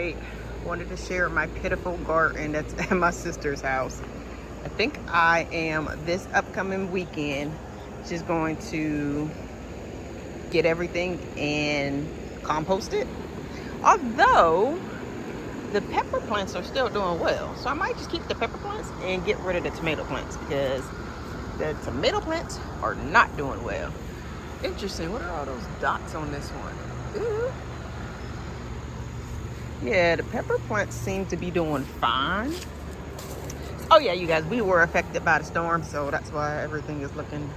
I wanted to share my pitiful garden that's at my sister's house. I think I am this upcoming weekend just going to get everything and compost it. Although the pepper plants are still doing well. So I might just keep the pepper plants and get rid of the tomato plants because the tomato plants are not doing well. Interesting. What are all those dots on this one? Ooh. Yeah, the pepper plants seem to be doing fine. Oh yeah, you guys, we were affected by the storm, so that's why everything is looking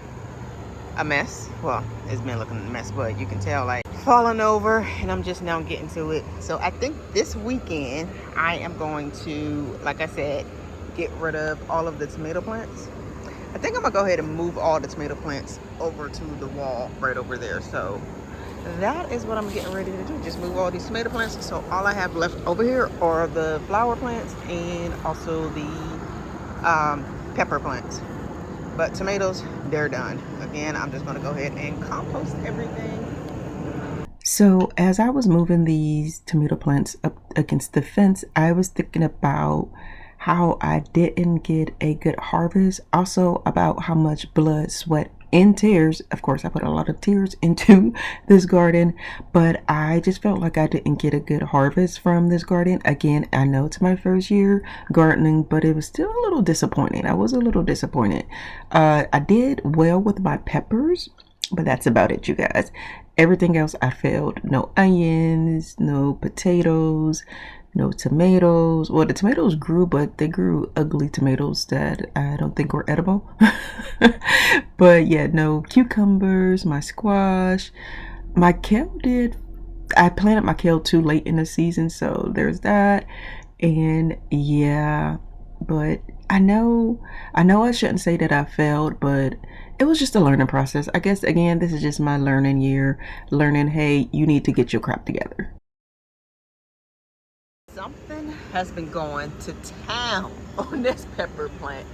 a mess. Well, it's been looking a mess, but you can tell like falling over, and I'm just now getting to it. So I think this weekend I am going to, like I said, get rid of all of the tomato plants. I think I'm gonna go ahead and move all the tomato plants over to the wall right over there. So that is what I'm getting ready to do. Just move all these tomato plants. So all I have left over here are the flower plants and also the pepper plants. But tomatoes, they're done. Again, I'm just gonna go ahead and compost everything. So as I was moving these tomato plants up against the fence, I was thinking about how I didn't get a good harvest. Also about how much blood, sweat, and tears. Of course, I put a lot of tears into this garden, but I just felt like I didn't get a good harvest from this garden. Again, I know it's my first year gardening, but it was still a little disappointing. I was a little disappointed. I did well with my peppers, but that's about it, you guys. Everything else I failed. No onions, no potatoes, no tomatoes. Well, the tomatoes grew, but they grew ugly tomatoes that I don't think were edible. But yeah, no cucumbers, my squash, my kale did. I planted my kale too late in the season, so there's that. And yeah, but I know I shouldn't say that I failed, but it was just a learning process. I guess again, this is just my learning year, learning, hey, you need to get your crap together. Something has been going to town on this pepper plant.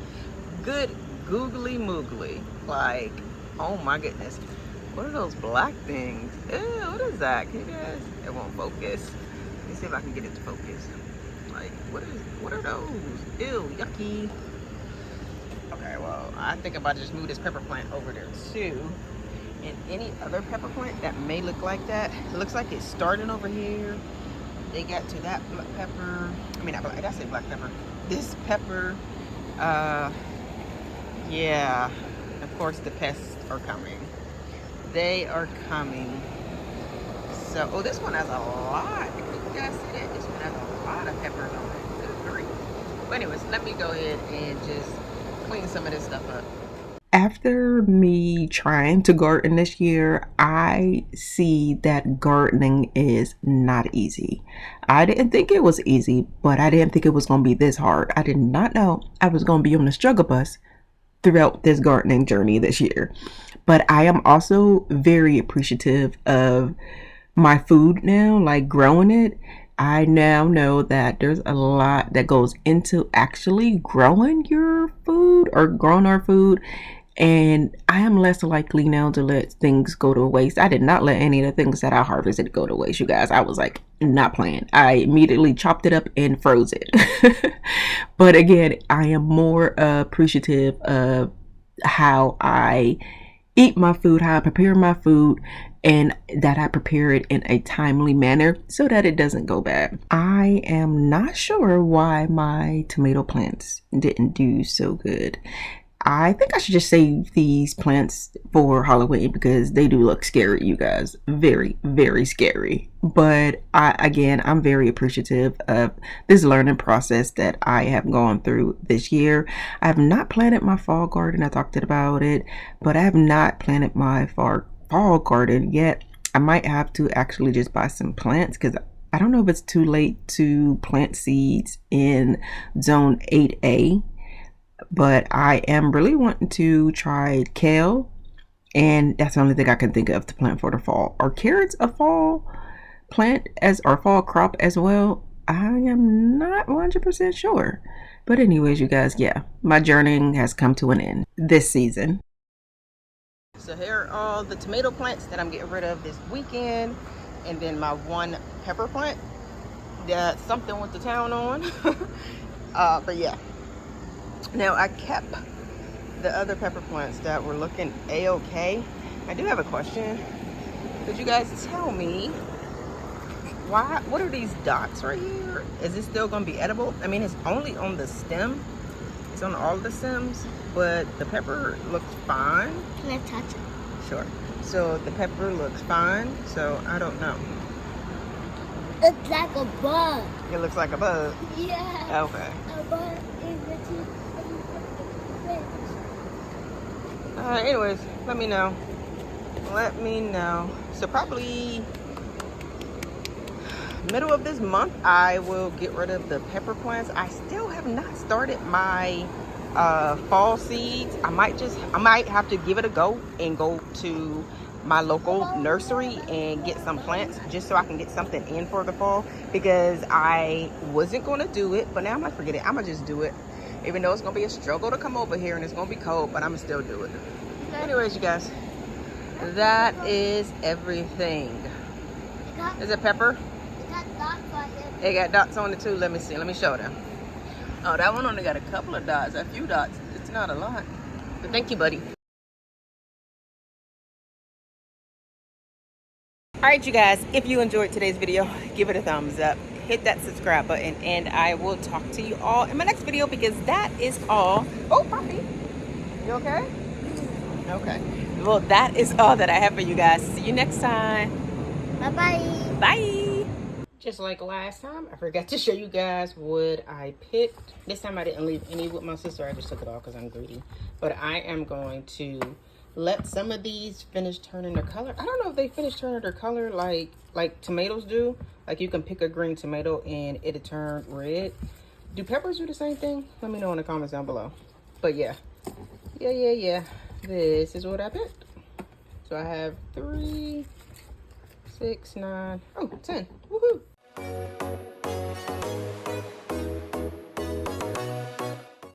Good googly moogly. Like, oh my goodness. What are those black things? Ew, what is that? Can you guys? It won't focus. Let me see if I can get it to focus. Like, what are those? Ew, yucky. Okay, well, I think I'm about to just move this pepper plant over there too. And any other pepper plant that may look like that, it looks like it's starting over here. They got to that black pepper. I mean, not black, I say black pepper. This pepper, yeah. Of course, the pests are coming. They are coming. So, oh, this one has a lot. You guys see that? This one has a lot of peppers on it. Good grief. But anyways, let me go ahead and just clean some of this stuff up. After me trying to garden this year, I see that gardening is not easy. I didn't think it was easy, but I didn't think it was going to be this hard. I did not know I was going to be on the struggle bus throughout this gardening journey this year. But I am also very appreciative of my food now, like growing it. I now know that there's a lot that goes into actually growing your food or growing our food. And I am less likely now to let things go to waste. I did not let any of the things that I harvested go to waste, you guys. I was like, not playing. I immediately chopped it up and froze it. But again, I am more appreciative of how I eat my food, how I prepare my food, and that I prepare it in a timely manner so that it doesn't go bad. I am not sure why my tomato plants didn't do so good. I think I should just save these plants for Halloween because they do look scary, you guys. Very, very scary. But I'm very appreciative of this learning process that I have gone through this year. I have not planted my fall garden. I talked about it, but I have not planted my fall garden yet. I might have to actually just buy some plants because I don't know if it's too late to plant seeds in zone 8A, but I am really wanting to try kale, and that's the only thing I can think of to plant for the fall. Are carrots a fall plant as or fall crop as well? I am not 100% sure. But anyways, you guys, yeah, my journeying has come to an end this season. So here are all the tomato plants that I'm getting rid of this weekend. And then my one pepper plant. that something went to town on. But yeah. Now I kept the other pepper plants that were looking a-okay. I do have a question. Could you guys tell me what are these dots right here? Is it still gonna be edible? I mean, it's only on the stem. It's on all the stems, but the pepper looks fine. Can I touch it? Sure. So the pepper looks fine, so I don't know. It's like a bug. It looks like a bug. Yeah. Okay. A bug in the teeth. Alright, anyways, let me know. Let me know. So probably middle of this month, I will get rid of the pepper plants. I still have not started my fall seeds. I might have to give it a go and go to my local nursery and get some plants just so I can get something in for the fall, because I wasn't going to do it, but now I'm gonna forget it. I'm gonna just do it, even though it's gonna be a struggle to come over here and it's gonna be cold, but I'm gonna still do it. Anyways, you guys, that is everything. Is it pepper? It got dots on it. It got dots on it too. Let me see. Let me show them. Oh, that one only got a couple of dots, a few dots. It's not a lot. But thank you, buddy. All right, you guys, if you enjoyed today's video, give it a thumbs up, hit that subscribe button, and I will talk to you all in my next video, because that is all. Oh, Poppy, you okay? Okay. Well, that is all that I have for you guys. See you next time. Bye-bye. Bye. Just like last time, I forgot to show you guys what I picked. This time I didn't leave any with my sister. I just took it all because I'm greedy. But I am going to let some of these finish turning their color. I don't know if they finish turning their color like tomatoes do. Like you can pick a green tomato and it'll turn red. Do peppers do the same thing? Let me know in the comments down below. But yeah. This is what I picked. So I have 3, 6, 9, 10. Woohoo!